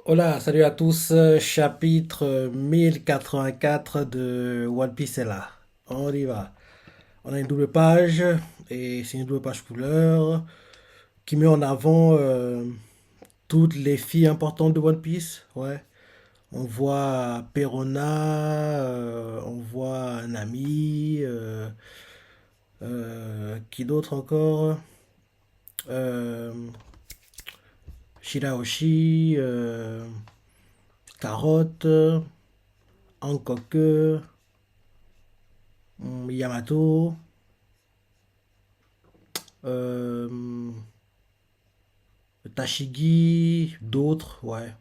Hola, salut à tous. Chapitre 1084 de One Piece est là. On y va. On a une double page, et c'est une double page couleur qui met en avant toutes les filles importantes de One Piece. Ouais. On voit Perona, on voit Nami, qui d'autre encore? Euh, Shirahoshi, Carotte, Hancock, Yamato, euh, Tashigi, d'autres, ouais.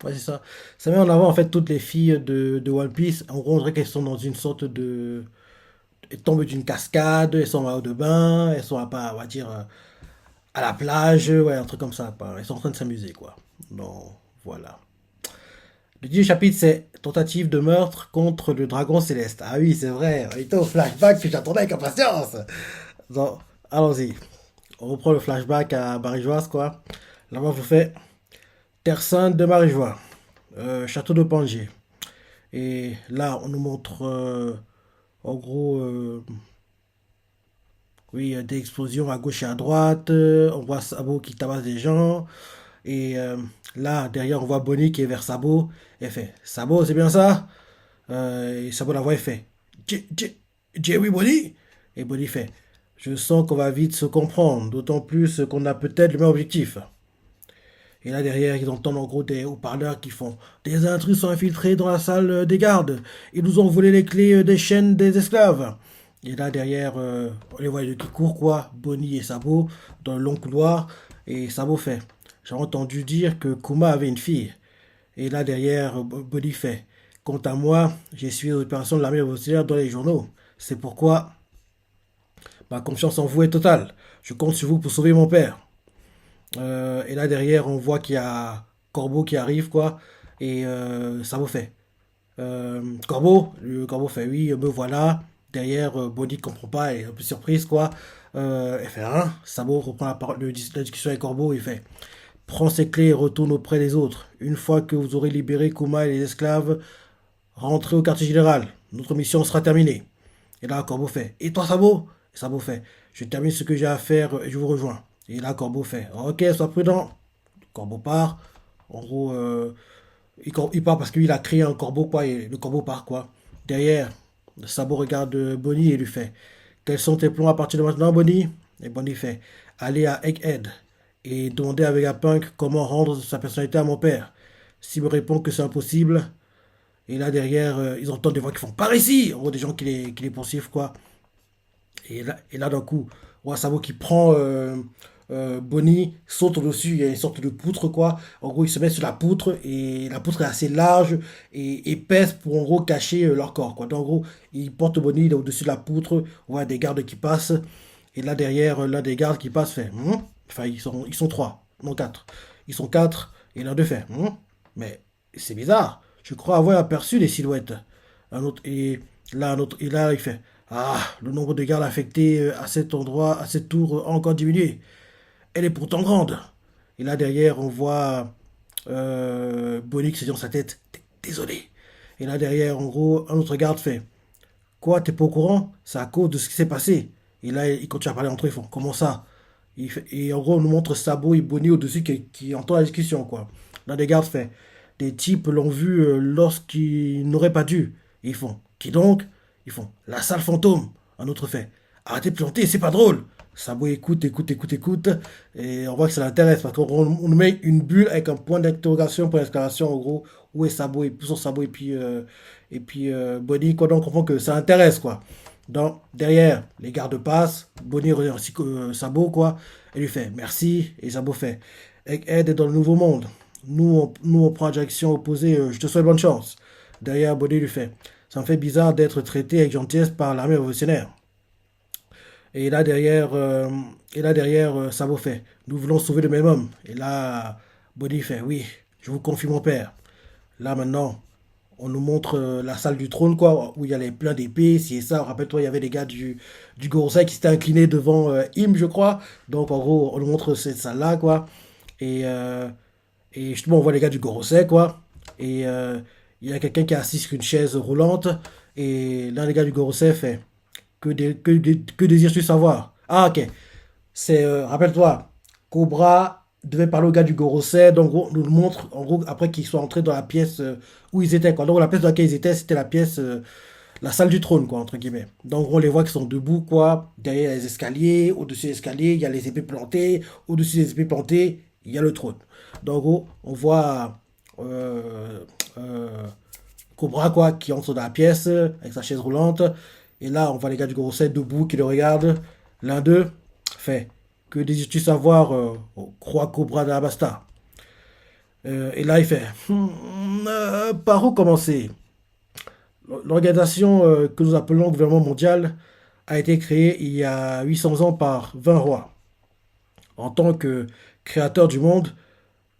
Ouais, c'est ça. Ça met en avant en fait toutes les filles de One Piece. En gros, on dirait qu'elles sont dans une sorte de. Elles tombent d'une cascade, elles sont en maillot de bain, elles sont on va dire, à la plage, ouais, un truc comme ça, quoi. Elles sont en train de s'amuser, quoi. Donc, voilà. Le 10 chapitre, c'est tentative de meurtre contre le dragon céleste. Ah oui, c'est vrai, on était au flashback que j'attendais avec impatience. Donc, allons-y. On reprend le flashback à Marie-Joise, quoi. Là-bas, vous faites Terre Sainte de Marie-Joie, Château de Pangier. Et là, on nous montre, en gros, oui, des explosions à gauche et à droite. On voit Sabo qui tabasse des gens. Et là, derrière, on voit Bonnie qui est vers Sabo. Elle fait Sabo, c'est bien ça? Et Sabo la voit, elle fait oui, Bonnie? Et Bonnie fait Je sens qu'on va vite se comprendre, d'autant plus qu'on a peut-être le même objectif. Et là derrière, ils entendent en gros des haut-parleurs qui font Des intrus sont infiltrés dans la salle des gardes. Ils nous ont volé les clés des chaînes des esclaves. Et là derrière, on les voit qui courent quoi, Bonnie et Sabo, dans le long couloir. Et Sabo fait J'ai entendu dire que Kuma avait une fille. Et là derrière, Bonnie fait Quant à moi, j'ai suivi les opérations de l'armée révolutionnaire dans les journaux. C'est pourquoi ma confiance en vous est totale. Je compte sur vous pour sauver mon père. Et là derrière, on voit qu'il y a Corbeau qui arrive, quoi. Et ça vous fait. Corbeau, le Corbeau fait oui, me voilà. Derrière, Bonnie ne comprend pas, elle est un peu surprise, quoi. Elle fait hein. Sabo reprend la discussion avec Corbeau, il fait Prends ses clés et retourne auprès des autres. Une fois que vous aurez libéré Kuma et les esclaves, rentrez au quartier général. Notre mission sera terminée. Et là, Corbeau fait Et toi, Sabo? Et Sabo fait Je termine ce que j'ai à faire et je vous rejoins. Et là, Corbeau fait Ok, sois prudent. Corbeau part. En gros, il part parce qu'il a créé un corbeau, quoi, et le corbeau part, quoi. Derrière, Sabo regarde Bonnie et lui fait Quels sont tes plans à partir de maintenant, Bonnie? Et Bonnie fait Aller à Egghead et demander à Vegapunk comment rendre sa personnalité à mon père. S'il me répond que c'est impossible, et là derrière, ils entendent des voix qui font Par ici! En gros, des gens qui les poursuivent, quoi. Et là d'un coup, on voit Sabo qui prend Bonnie, saute au-dessus, il y a une sorte de poutre, quoi. En gros, ils se mettent sur la poutre, et la poutre est assez large et épaisse pour, en gros, cacher leur corps, quoi. Donc, en gros, ils portent Bonnie là, au-dessus de la poutre, on voit des gardes qui passent, et là, derrière, l'un des gardes qui passe fait Enfin, ils sont trois, non quatre. Ils sont quatre, et l'un d'eux fait Mais c'est bizarre, je crois avoir aperçu des silhouettes. Un autre, et là, il fait Ah, le nombre de gardes affectés à cet endroit, à cette tour, a encore diminué. Elle est pourtant grande. Et là, derrière, on voit Bonnie qui se dit dans sa tête Désolé. Et là, derrière, en gros, un autre garde fait Quoi, t'es pas au courant? C'est à cause de ce qui s'est passé. Et là, ils continuent à parler entre eux. Ils font Comment ça? Et en gros, on nous montre Sabo et Bonnie au-dessus qui entend la discussion, quoi. Là, des gardes fait Des types l'ont vu lorsqu'ils n'auraient pas dû. Et ils font Qui donc? Ils font La salle fantôme. Un autre fait Arrêtez de planter, c'est pas drôle. Sabo écoute, écoute, écoute, écoute. Et on voit que ça l'intéresse parce qu'on nous met une bulle avec un point d'interrogation, point d'exclamation, en gros. Où est Sabo et son Sabo et puis Bonnie, quoi. Donc on comprend que ça intéresse, quoi. Donc, derrière, les gardes passent. Bonnie remercie Sabo, quoi. Elle lui fait merci. Et Sabo fait Aide est dans le nouveau monde. Nous, on prend la direction opposée. Je te souhaite bonne chance. Derrière, Bonnie lui fait Ça me fait bizarre d'être traité avec gentillesse par l'armée révolutionnaire. Et là derrière, Sabo fait Nous voulons sauver le même homme. Et là, Bonnie fait Oui, je vous confie mon père. Là maintenant, on nous montre la salle du trône, quoi, où il y avait plein d'épées, si et ça. Rappelle-toi, il y avait des gars du Gorosei qui s'étaient inclinés devant Im, je crois. Donc, en gros, on nous montre cette salle-là, quoi. Et Et justement, on voit les gars du Gorosei, quoi. Et il y a quelqu'un qui est assis sur une chaise roulante. Et l'un des gars du Gorosei fait que désires-tu savoir? Ah, ok. C'est, rappelle-toi, Cobra devait parler au gars du Gorosei. Donc, on nous le montre, en gros, après qu'ils soient entrés dans la pièce où ils étaient, quoi. Donc, la pièce dans laquelle ils étaient, c'était la pièce, la salle du trône, quoi, entre guillemets. Donc, on les voit qui sont debout, quoi. Derrière les escaliers, au-dessus des escaliers, il y a les épées plantées. Au-dessus des épées plantées, il y a le trône. Donc, en gros, on voit euh, euh, Cobra, quoi, qui entre dans la pièce avec sa chaise roulante. Et là, on voit les gars du Gorosei debout qui le regardent. L'un d'eux fait que désires-tu savoir, Croix Cobra d'Alabasta? Et là, il fait par où commencer? L'organisation que nous appelons gouvernement mondial a été créée il y a 800 ans par 20 rois. En tant que créateurs du monde,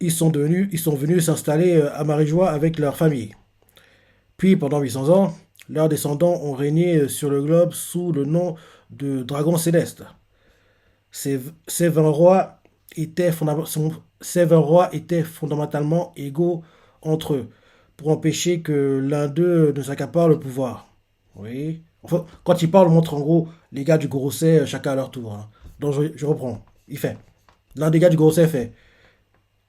ils sont venus s'installer à Marie-Joie avec leur famille. Puis, pendant 800 ans, leurs descendants ont régné sur le globe sous le nom de dragons célestes. Ces 20 rois étaient, ces 20 rois étaient fondamentalement égaux entre eux, pour empêcher que l'un d'eux ne s'accapare le pouvoir. Oui. Enfin, quand il parle, on montre en gros les gars du Gorosei, chacun à leur tour, hein. Donc je reprends. Il fait. L'un des gars du Gorosei fait.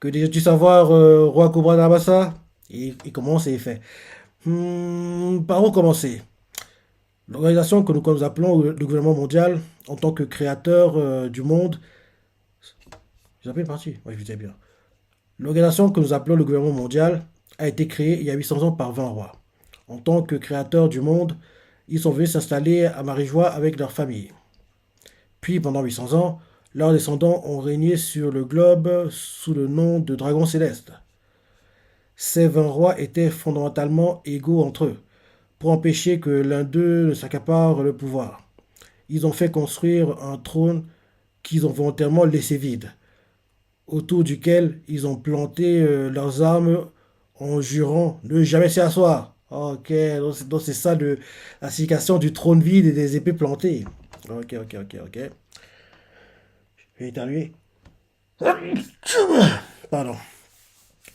Que désires-tu savoir, roi Cobra d'Abassa? Il commence et il fait. Par où commencer? L'organisation que nous appelons le gouvernement mondial, en tant que créateur du monde, j'ai appelé parti. Oui, je disais bien. L'organisation que nous appelons le gouvernement mondial a été créée il y a 800 ans par 20 rois. En tant que créateurs du monde, ils sont venus s'installer à Marie-Joie avec leur famille. Puis, pendant 800 ans, leurs descendants ont régné sur le globe sous le nom de dragons célestes. Ces 20 rois étaient fondamentalement égaux entre eux, pour empêcher que l'un d'eux ne s'accapare le pouvoir. Ils ont fait construire un trône qu'ils ont volontairement laissé vide, autour duquel ils ont planté leurs armes en jurant ne jamais s'y asseoir. Ok, donc c'est ça la signification du trône vide et des épées plantées. Ok, ok, ok, ok. Je vais éternuer. Pardon.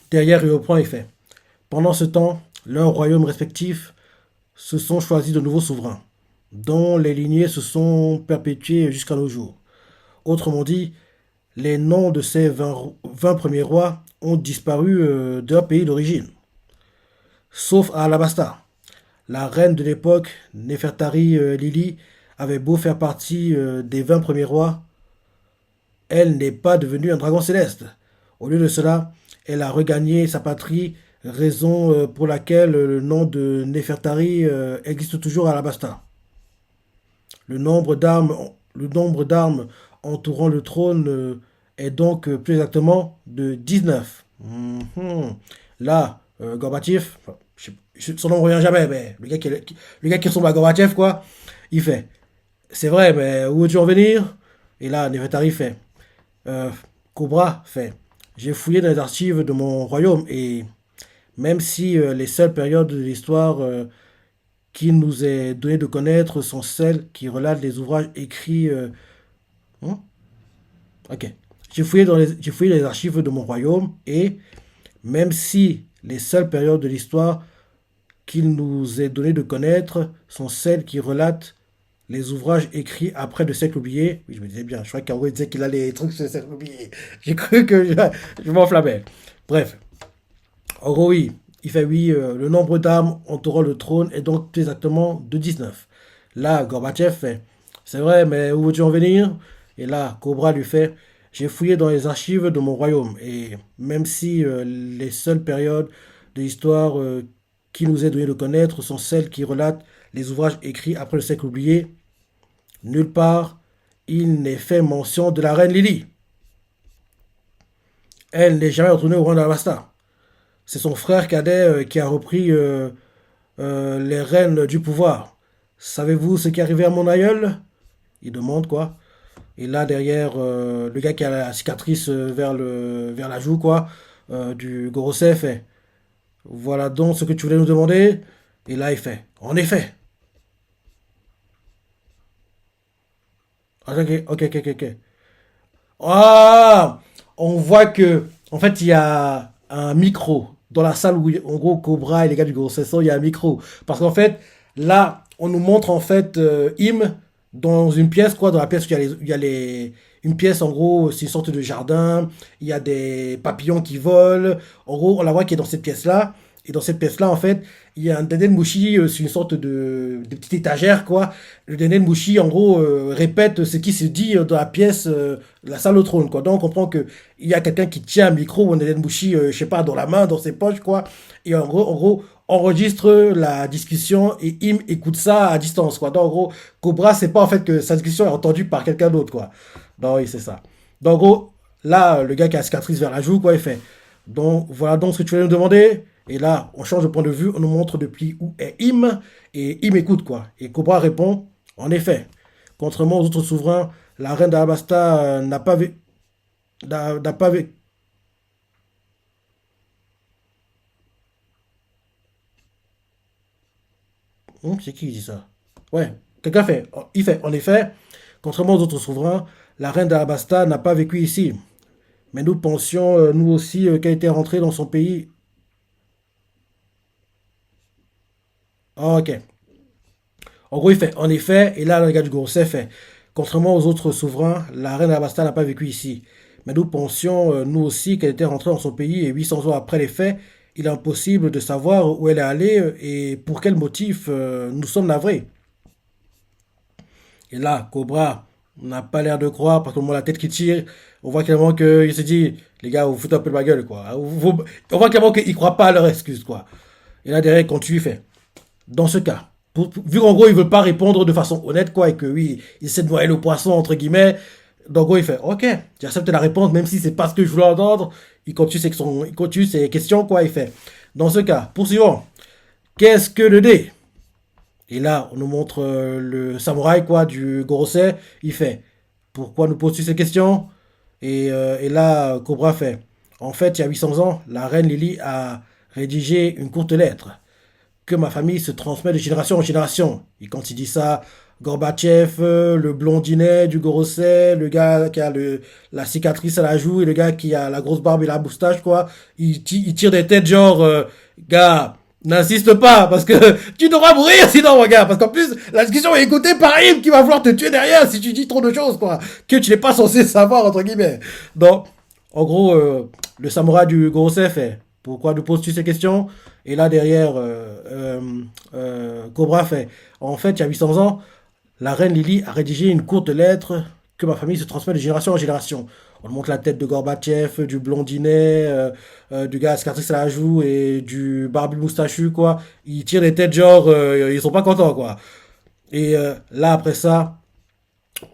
Derrière, il reprend et fait. Pendant ce temps, leurs royaumes respectifs se sont choisis de nouveaux souverains, dont les lignées se sont perpétuées jusqu'à nos jours. Autrement dit, les noms de ces 20 premiers rois ont disparu de leur pays d'origine, sauf à Alabasta. La reine de l'époque, Nefertari Lili, avait beau faire partie des 20 premiers rois, elle n'est pas devenue un dragon céleste. Au lieu de cela, elle a regagné sa patrie, raison pour laquelle le nom de Nefertari existe toujours à Alabasta. Le nombre d'armes, le nombre d'armes entourant le trône est donc plus exactement de 19. Là, Gorbatchev, enfin, son nom ne revient jamais, mais le gars qui ressemble à Gorbatchev, quoi, il fait. C'est vrai, mais où veux-tu en venir? Et là, Nefertari fait. Euh, Cobra fait. J'ai fouillé dans les archives de mon royaume et même si les seules périodes de l'histoire qu'il nous est donné de connaître sont celles qui relatent les ouvrages écrits. Hein. Ok. J'ai fouillé les archives de mon royaume et même si les seules périodes de l'histoire qu'il nous est donné de connaître sont celles qui relatent les ouvrages écrits après de siècles oubliés. Oui, je me disais bien, je crois qu'Aro disait qu'il a les trucs sur les siècles oubliés. J'ai cru que je m'enflammais. Bref, en gros, oui, il fait oui, le nombre d'armes entourant le trône est donc exactement de 19. Là, Gorbatchev fait, c'est vrai, mais où veux-tu en venir? Et là, Cobra lui fait, j'ai fouillé dans les archives de mon royaume, et même si les seules périodes de l'histoire qui nous est donné de connaître sont celles qui relatent les ouvrages écrits après le siècle oublié, nulle part il n'est fait mention de la reine Lily. Elle n'est jamais retournée au roi d'Alabasta. C'est son frère cadet qui a repris les rênes du pouvoir. Savez-vous ce qui est arrivé à mon aïeul? Il demande quoi. Et là, derrière, le gars qui a la cicatrice vers la joue, quoi, du Gorosei fait. Voilà donc ce que tu voulais nous demander. Et là, il fait. En effet. Ah, ok, ok, ok, ok. Ok. Ah! On voit que, en fait, il y a un micro dans la salle où, en gros, Cobra et les gars du Gros Sesson, il y a un micro. Parce qu'en fait, là, on nous montre, en fait, Im dans une pièce, quoi, dans la pièce où il y a une pièce, en gros, c'est une sorte de jardin, il y a des papillons qui volent. En gros, on la voit qui est dans cette pièce-là. Et dans cette pièce-là, en fait, il y a un Denden Mushi, c'est une sorte de petite étagère, quoi. Le Denden Mushi, en gros, répète ce qui se dit dans la pièce, la salle au trône, quoi. Donc, on comprend que il y a quelqu'un qui tient un micro ou un Denden Mushi, je sais pas, dans la main, dans ses poches, quoi. Et en gros, enregistre la discussion et Im écoute ça à distance, quoi. Donc, en gros, Cobra, c'est pas en fait que sa discussion est entendue par quelqu'un d'autre, quoi. Donc, oui, c'est ça. Donc, en gros, là, le gars qui a la cicatrice vers la joue, quoi, il fait. Donc, voilà donc ce que tu voulais nous demander. Et là, on change de point de vue, on nous montre depuis où est Im, et Im écoute, quoi. Et Cobra répond, en effet, contrairement aux autres souverains, la reine d'Alabasta n'a pas vu. C'est qui dit ça? Ouais, quelqu'un fait. Il fait, en effet, contrairement aux autres souverains, la reine d'Alabasta n'a pas vécu ici. Mais nous pensions, nous aussi, qu'elle était rentrée dans son pays. Ah, ok. En gros, il fait, en effet, et là, le gars du Gourset fait, contrairement aux autres souverains, la reine Abasta n'a pas vécu ici. Mais nous pensions, nous aussi, qu'elle était rentrée dans son pays et 800 ans après les faits, il est impossible de savoir où elle est allée et pour quel motif nous sommes navrés. Et là, Cobra n'a pas l'air de croire parce qu'on voit la tête qui tire. On voit clairement qu'il se dit, les gars, vous foutez un peu de ma gueule, quoi. On voit clairement qu'ils ne croient pas à leur excuse, quoi. Et là, derrière, quand tu lui fais, dans ce cas, vu qu'en gros, il veut pas répondre de façon honnête, quoi, et que oui, il essaie de noyer le poisson, entre guillemets. Donc, en gros, il fait, ok, j'accepte la réponse, même si c'est pas ce que je voulais entendre. Il continue ses questions, quoi, il fait. Dans ce cas, poursuivons. Qu'est-ce que le dé? Et là, on nous montre le samouraï, quoi, du Gorosei. Il fait, pourquoi nous poses-tu ces questions? Et là, Cobra fait, en fait, il y a 800 ans, la reine Lily a rédigé une courte lettre que ma famille se transmet de génération en génération. Et quand il dit ça, Gorbatchev, le blondinet du Gorosei, le gars qui a la cicatrice à la joue et le gars qui a la grosse barbe et la moustache, quoi, il tire des têtes genre, gars, n'insiste pas, parce que tu devras mourir sinon, mon gars, parce qu'en plus, la discussion est écoutée par Im qui va vouloir te tuer derrière si tu dis trop de choses, quoi, que tu n'es pas censé savoir, entre guillemets. Donc, en gros, le samouraï du Gorosei fait, pourquoi nous poses-tu ces questions? Et là, derrière, Cobra fait, en fait, il y a 800 ans, la reine Lily a rédigé une courte lettre que ma famille se transmet de génération en génération. On montre la tête de Gorbatchev, du blondinet, du gars à cicatrice à la joue et du barbu moustachu, quoi. Ils tirent des têtes genre, ils sont pas contents, quoi. Et là, après ça,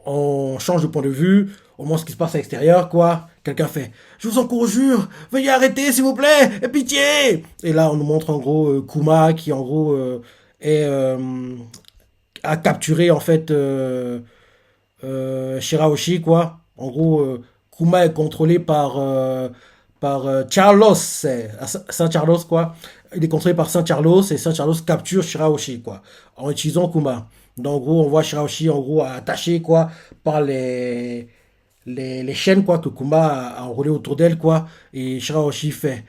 on change de point de vue, on montre ce qui se passe à l'extérieur, quoi. Quelqu'un fait, je vous en conjure, veuillez arrêter, s'il vous plaît, et pitié. Et là, on nous montre en gros Kuma qui, en gros, est, a capturé, en fait, Shirahoshi, quoi. En gros, Kuma est contrôlé par Carlos, Saint Carlos, quoi. Il est contrôlé par Saint Carlos et Saint Carlos capture Shirahoshi, quoi, en utilisant Kuma. Donc, en gros, on voit Shirahoshi, en gros, attaché, quoi, par les chaînes, quoi, que Kuma a enroulées autour d'elle, quoi. Et Shirahoshi fait,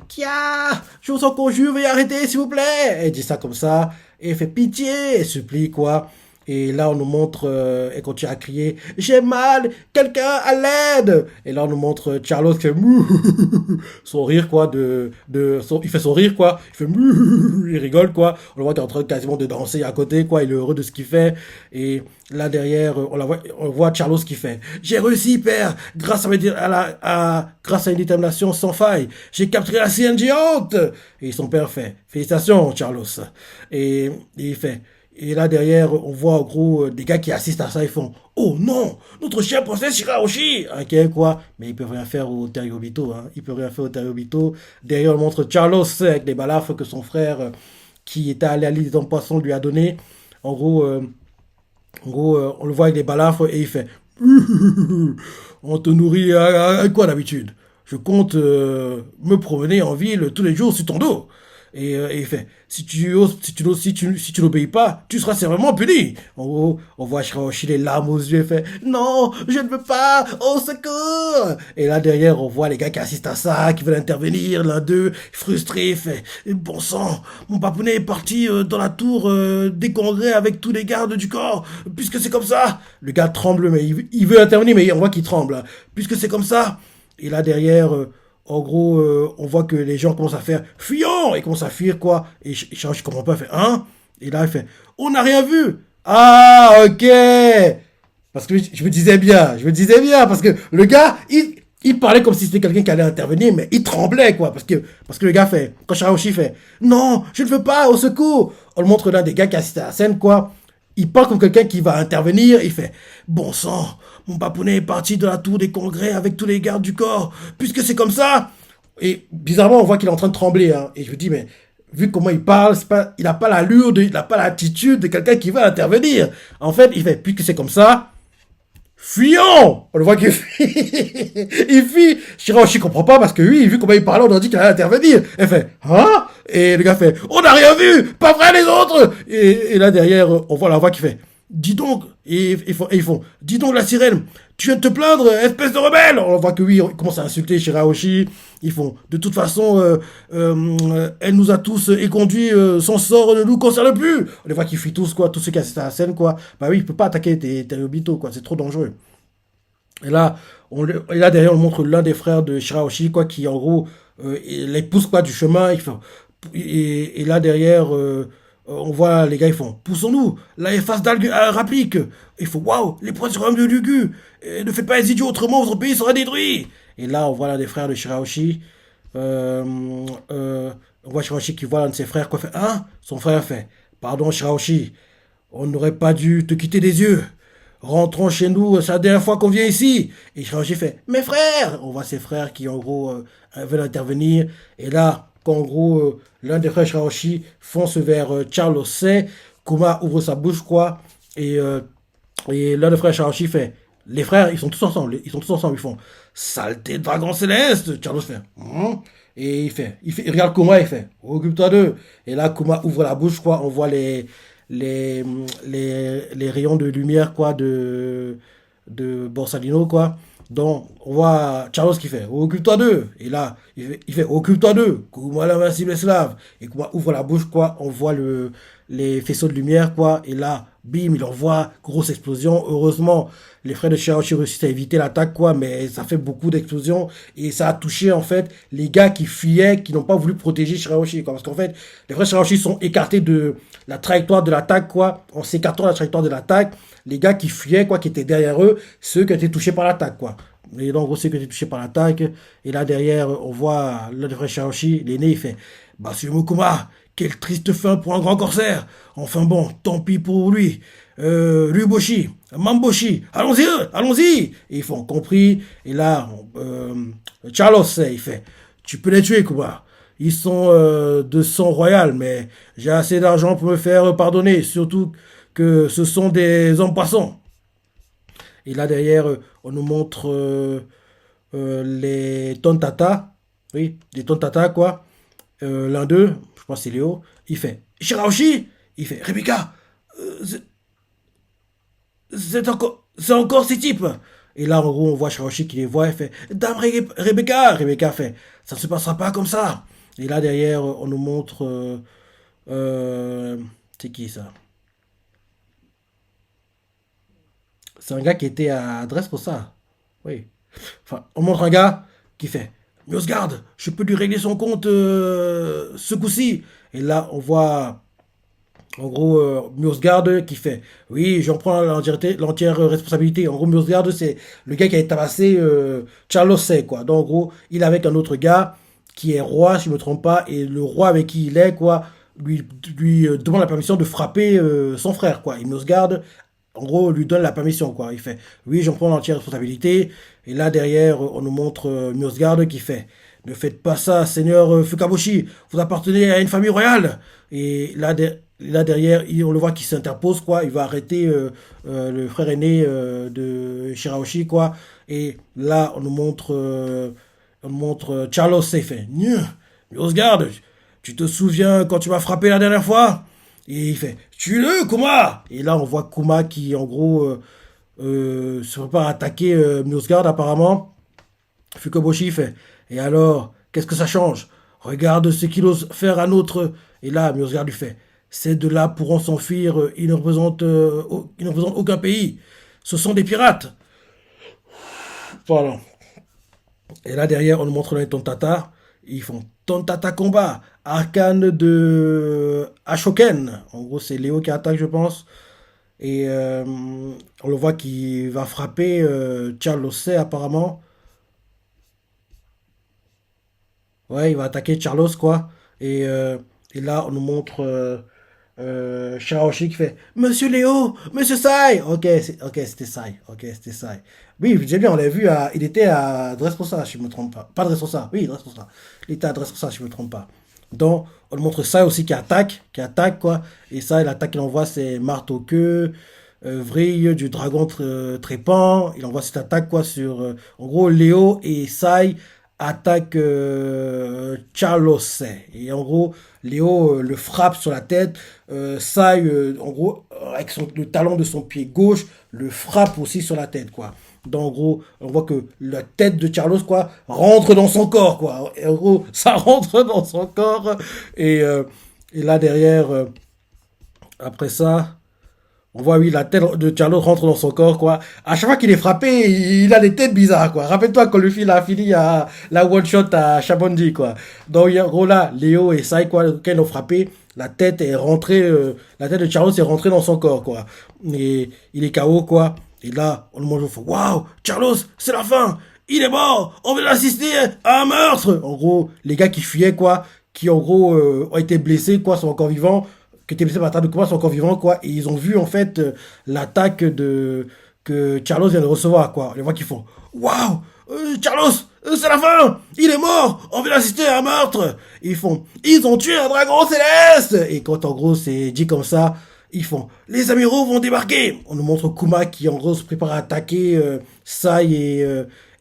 Kia, je vous en conjure, veuillez arrêter, s'il vous plaît. Elle dit ça comme ça. Et il fait pitié, elle supplie, quoi. Et là, on nous montre, elle continue à crier, j'ai mal, quelqu'un à l'aide. Et là, on nous montre Charles qui fait mouh, son rire, quoi, il fait son rire, quoi. Il fait mouh, il rigole, quoi. On le voit qu'il est en train quasiment de danser à côté, quoi. Il est heureux de ce qu'il fait. Et là, derrière, on voit Charles qui fait, j'ai réussi, père, grâce à une détermination sans faille. J'ai capturé la sienne géante. Et son père fait, félicitations, Charles. Et il fait, et là derrière, on voit en gros des gars qui assistent à ça, ils font oh non, notre chien princesse Shirahoshi. Ok, quoi. Mais ils peuvent rien faire au Terriobito, hein. Ils peuvent rien faire au Terriobito. Derrière, on montre Carlos avec des balafres que son frère, qui était allé à l'île des hommes poissons, lui a donné. En gros, on le voit avec des balafres et il fait on te nourrit à quoi d'habitude? Je compte me promener en ville tous les jours sur ton dos. Et il fait, si tu n'obéis pas, tu seras sévèrement puni. En gros, on voit Shirahoshi les larmes aux yeux, il fait, non, je ne veux pas, au secours. Et là, derrière, on voit les gars qui assistent à ça, qui veulent intervenir, l'un d'eux, frustré, il fait, bon sang, mon papounet est parti dans la tour des congrès avec tous les gardes du corps, puisque c'est comme ça. Le gars tremble, mais il veut intervenir, mais on voit qu'il tremble, hein. Puisque c'est comme ça. Et là, derrière, en gros, on voit que les gens commencent à faire fuyons, ils commencent à fuir quoi. Et je comprends pas, il fait hein. Et là, il fait on n'a rien vu. Ah, ok. Parce que je me disais bien, parce que le gars, il parlait comme si c'était quelqu'un qui allait intervenir, mais il tremblait quoi, parce que le gars fait, quand Shirahoshi fait non, je ne veux pas, au secours. On le montre l'un des gars qui assistait à la scène quoi. Il parle comme quelqu'un qui va intervenir, il fait bon sang, mon papounet est parti de la tour des congrès avec tous les gardes du corps, puisque c'est comme ça. Et bizarrement, on voit qu'il est en train de trembler. Hein. Et je me dis, mais vu comment il parle, il n'a pas l'allure, il n'a pas l'attitude de quelqu'un qui va intervenir. En fait, il fait, puisque c'est comme ça, fuyons. On le voit qu'il fuit. Il fuit. Shirahoshi comprend pas parce que lui, vu comment il parlait, on a dit qu'il allait intervenir. Elle fait, hein? Et le gars fait, on n'a rien vu, pas vrai les autres. Et là derrière, on voit la voix qui fait, dis donc, et ils font, dis donc la sirène, tu viens de te plaindre, espèce de rebelle. On voit que oui, ils commencent à insulter Shirahoshi. Ils font, de toute façon, elle nous a tous éconduits, son sort ne nous concerne plus. On les voit qu'ils fuient tous, quoi, tous ceux qui assistent à la scène, quoi. Bah oui, il peut pas attaquer tes Obito, quoi, c'est trop dangereux. Et là, et là derrière, on montre l'un des frères de Shirahoshi, quoi, qui en gros les pousse quoi du chemin. Et là derrière, on voit les gars, ils font poussons-nous. Là, il y a face d'algue rapplique. Il faut waouh, les princes du royaume de Lugu. Ne faites pas les idiots, autrement votre pays sera détruit. Et là, on voit l'un des frères de Shirahoshi. On voit Shirahoshi qui voit l'un de ses frères, quoi, fait hein. Son frère fait pardon, Shirahoshi, on n'aurait pas dû te quitter des yeux. Rentrons chez nous, c'est la dernière fois qu'on vient ici. Et Shirahoshi fait, mes frères. On voit ses frères qui, en gros, veulent intervenir. Et là, quand, en gros, l'un des frères Shirahoshi fonce vers Charles Osei, Kuma ouvre sa bouche, quoi. Et, euh, et l'un des frères Shirahoshi fait, les frères, ils sont tous ensemble. Ils sont tous ensemble. Ils font, saleté de dragon céleste. Charles fait, et il regarde Kuma, il fait, occupe-toi d'eux. Et là, Kuma ouvre la bouche, quoi. On voit les, les rayons de lumière quoi de Borsalino quoi. Donc on voit Charles qui fait occupe-toi d'eux et là il fait occupe-toi d'eux Kuma l'invincible esclave et Kuma ouvre la bouche quoi, on voit les faisceaux de lumière quoi et là bim il envoie grosse explosion. Heureusement les frères de Shirahoshi réussissent à éviter l'attaque quoi, mais ça fait beaucoup d'explosions et ça a touché en fait les gars qui fuyaient, qui n'ont pas voulu protéger Shirahoshi quoi, parce qu'en fait les frères Shirahoshi sont écartés de la trajectoire de l'attaque quoi, en s'écartant de la trajectoire de l'attaque, les gars qui fuyaient quoi, qui étaient derrière eux, ceux qui étaient touchés par l'attaque quoi. Et donc, ceux qui étaient touchés par l'attaque. Et là, derrière, on voit le frère Shirahoshi, l'aîné, il fait Basu Mokuma, quelle triste fin pour un grand corsaire. Enfin bon, tant pis pour lui. Ryuboshi, Mamboshi, allons-y, allons-y. Et ils font compris. Et là, Charles, il fait tu peux les tuer, Kuma. Ils sont de sang royal, mais j'ai assez d'argent pour me faire pardonner. Surtout que ce sont des hommes poissons. Et là derrière, on nous montre les Tontata. Oui, les Tontata, quoi. L'un d'eux, je pense que c'est Léo, il fait Shirahoshi. Il fait Rebecca, c'est c'est encore ces types. Et là, en gros, on voit Shirahoshi qui les voit. Il fait Dame Rebecca. Rebecca fait ça ne se passera pas comme ça. Et là derrière, on nous montre. Euh, c'est qui ça? C'est un gars qui était à Dressrosa. Oui. Enfin, on montre un gars qui fait Miosgard, je peux lui régler son compte ce coup-ci. Et là, on voit en gros Miosgard qui fait oui, j'en prends l'entière responsabilité. En gros, Miosgard, c'est le gars qui a tabassé Charles C, quoi. Donc, en gros, il est avec un autre gars qui est roi, si je ne me trompe pas, et le roi avec qui il est, quoi, lui demande la permission de frapper son frère, quoi. Et Miosgard en gros, lui donne la permission, quoi. Il fait, oui, j'en prends l'entière responsabilité. Et là, derrière, on nous montre Miosgard qui fait, ne faites pas ça, seigneur Fukaboshi. Vous appartenez à une famille royale. Et là, là derrière, on le voit qui s'interpose, quoi. Il va arrêter le frère aîné de Shirahoshi, quoi. Et là, on nous montre Charles, c'est fait, Miosgard, tu te souviens quand tu m'as frappé la dernière fois? Et il fait, tue-le, Kuma! Et là, on voit Kuma qui, en gros, se prépare à attaquer Muzgarde, apparemment. Fukoboshi fait, et alors, qu'est-ce que ça change? Regarde ce qu'il ose faire à notre. Et là, Muzgarde lui fait, ces deux-là pourront s'enfuir, ils ne représentent aucun pays. Ce sont des pirates. Voilà. Et là, derrière, on nous montre les Tontata. Ils font Tontata combat. Arcane de Ashoken. En gros, c'est Léo qui attaque, je pense. Et on le voit qui va frapper Charles Osei, apparemment. Ouais, il va attaquer Charlos, quoi. Et là, on nous montre Shirahoshi qui fait Monsieur Léo, Monsieur Sai. Ok, c'était Sai. Ok, c'était Sai. Oui, j'ai bien, on l'a vu, il était à Dressrosa, si je me trompe pas. Pas Dressrosa, oui, Dressrosa. Il était à Dressrosa, si je me trompe pas. Donc, on nous montre Sai aussi qui attaque, quoi. Et ça, l'attaque qu'il envoie, c'est marteau queue, vrille du dragon trépant. Il envoie cette attaque, quoi, sur. En gros, Léo et Sai attaque Charles. Et en gros, Léo le frappe sur la tête. Sai, en gros, avec le talon de son pied gauche, le frappe aussi sur la tête, quoi. Donc, en gros, on voit que la tête de Charles, quoi, rentre dans son corps, quoi. Et en gros, ça rentre dans son corps. Et, euh, et là, derrière, après ça, on voit, oui, la tête de Charlotte rentre dans son corps, quoi. À chaque fois qu'il est frappé, il a des têtes bizarres, quoi. Rappelle-toi quand le film a fini à la one-shot à Shabondi, quoi. Donc, en gros, là, Léo et Sai, quoi, quand ils l'ont frappé, la tête de Charlotte est rentrée dans son corps, quoi. Et il est KO, quoi. Et là, on le mange au fond. Waouh, Charlos, c'est la fin! Il est mort! On vient d'assister à un meurtre! En gros, les gars qui fuyaient, quoi, qui en gros ont été blessés, quoi, sont encore vivants qui étaient blessés par l'attaque de combat sont encore vivants, quoi. Et ils ont vu, en fait, l'attaque que Carlos vient de recevoir, quoi. On les voit qui font waouh, Carlos, c'est la fin, il est mort, on vient d'assister à un meurtre. Et ils ont tué un dragon céleste. Et quand, en gros, c'est dit comme ça, ils font les amiraux vont débarquer. On nous montre Kuma qui, en gros, se prépare à attaquer Sai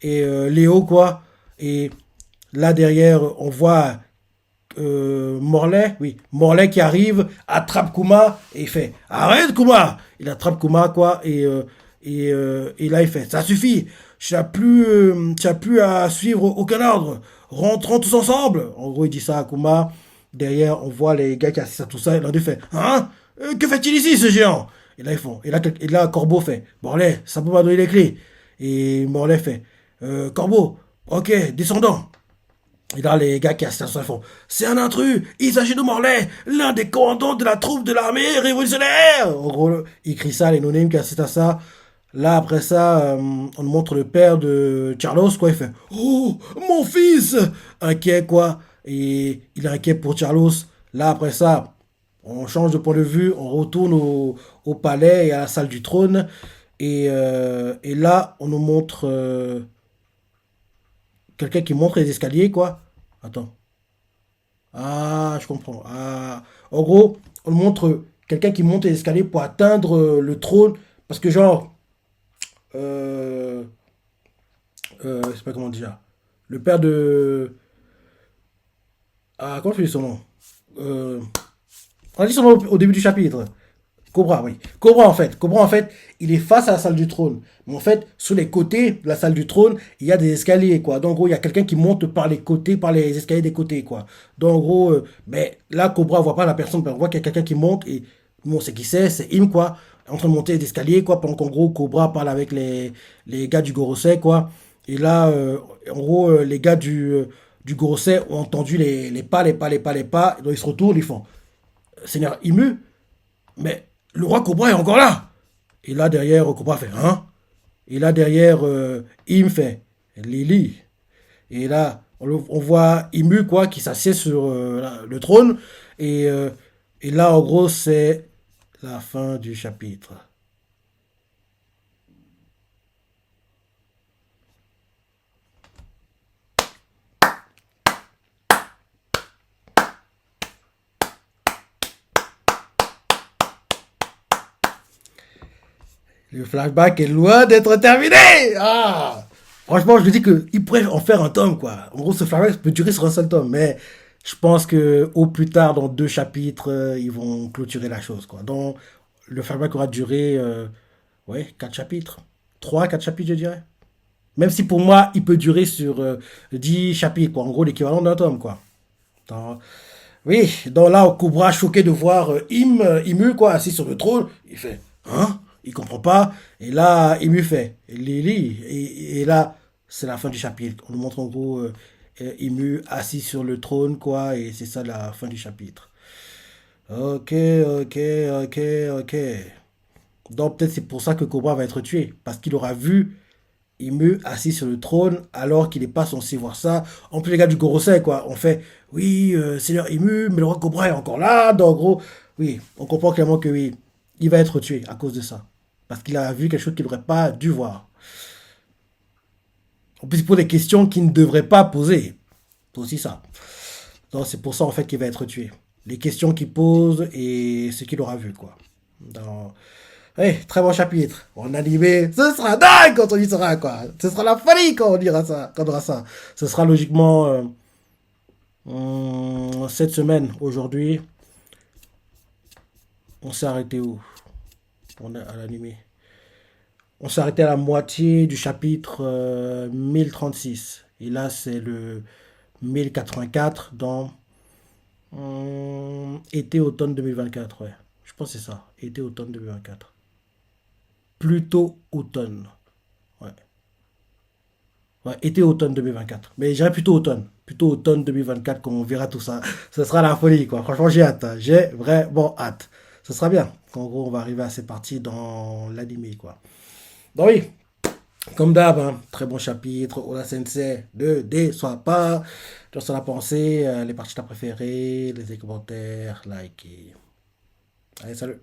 et Léo, quoi. Et là, derrière, on voit Morlaix, oui, Morlaix qui arrive, attrape Kuma et il fait arrête Kuma. Il attrape Kuma, quoi, et là il fait ça suffit, tu n'as plus à suivre aucun ordre, rentrons tous ensemble. En gros il dit ça à Kuma. Derrière on voit les gars qui assistent à tout ça et l'un d'eux fait hein, que fait-il ici ce géant? Et là ils font et là Corbeau fait Morlaix, ça peut m'a donner les clés. Et Morlaix fait Corbeau, ok, descendons. Et là, les gars qui assistent à ça font c'est un intrus, il s'agit de Morlaix, l'un des commandants de la troupe de l'armée révolutionnaire. En gros, il crie ça, les non qui assistent à ça. Là, après ça, on nous montre le père de Carlos, quoi. Il fait oh, mon fils. Inquiet, quoi. Et il est inquiet pour Carlos. Là, après ça, on change de point de vue, on retourne au palais et à la salle du trône. Et là, on nous montre quelqu'un qui montre les escaliers, quoi. Attends. Ah, je comprends. Ah, en gros, on montre quelqu'un qui monte les escaliers pour atteindre le trône. Parce que, genre, euh, je sais pas comment déjà. Le père de. Ah, comment je dis son nom? Euh, on a dit son nom au début du chapitre. Cobra, oui. Cobra, en fait, il est face à la salle du trône. Mais en fait, sur les côtés de la salle du trône, il y a des escaliers, quoi. Donc, en gros, il y a quelqu'un qui monte par les côtés, par les escaliers des côtés, quoi. Donc, en gros, mais là, Cobra voit pas la personne, mais on voit qu'il y a quelqu'un qui monte et, bon, c'est qui c'est Im, quoi. En train de monter les escaliers, quoi. Pendant qu'en gros, Cobra parle avec les gars du Gorosei, quoi. Et là, en gros, les gars du Gorosei ont entendu les pas, les pas, les pas, les pas. Donc, ils se retournent, ils font Seigneur Imu, mais le roi Cobra est encore là. Et là derrière, Cobra fait hein. Et là derrière, Im fait Lily. Et là, on voit Imu, quoi, qui s'assied sur le trône. Et là, en gros, c'est la fin du chapitre. Le flashback est loin d'être terminé. Ah, franchement, je me dis qu'il pourrait en faire un tome, quoi. En gros, ce flashback peut durer sur un seul tome. Mais Je pense que au plus tard, dans 2 chapitres, ils vont clôturer la chose, quoi. Donc, le flashback aura duré, ouais, 4 chapitres. 3, 4 chapitres, je dirais. Même si pour moi, il peut durer sur 10 chapitres, quoi. En gros, l'équivalent d'un tome, quoi. Dans- Oui, donc là, Cobra, choqué de voir Imu, quoi, assis sur le trône, il fait, hein? Il comprend pas. Et là, Imu fait, Lily. Et là, c'est la fin du chapitre. On nous montre en gros Imu assis sur le trône, quoi, et c'est ça la fin du chapitre. Ok, ok, ok, ok. Donc peut-être c'est pour ça que Cobra va être tué, parce qu'il aura vu Emu assis sur le trône alors qu'il n'est pas censé voir ça. En plus, les gars du Gorosei, quoi, on fait, oui, Seigneur Emu, mais le roi Cobra est encore là. Donc, en gros, oui, on comprend clairement que oui, il va être tué à cause de ça. Parce qu'il a vu quelque chose qu'il n'aurait pas dû voir. En plus, il pose des questions qu'il ne devrait pas poser. C'est aussi ça. Donc, c'est pour ça, en fait, qu'il va être tué. Les questions qu'il pose et ce qu'il aura vu, quoi. Dans... Très bon chapitre. En animé, ce sera dingue quand on y sera, quoi. Ce sera la folie quand on dira ça, quand on aura ça. Ce sera logiquement cette semaine. Aujourd'hui, on s'est arrêté où? On est à l'animé. On s'est arrêté à la moitié du chapitre 1036. Et là, c'est le 1084 dans été-automne 2024. Ouais. Je pense que c'est ça. Été-automne 2024. Plutôt automne. Ouais. Ouais, été-automne 2024. Mais j'irai plutôt automne. Plutôt automne 2024 quand on verra tout ça. Ce sera la folie, quoi. Franchement, j'ai hâte, hein. J'ai vraiment hâte. Ce sera bien. En gros, on va arriver à ces parties dans l'anime, quoi. Donc oui, comme d'hab, hein, très bon chapitre. Oda Sensei, ne déçois pas. Tu as la pensée, les parties que t'as préférées, les commentaires, like. Allez, salut.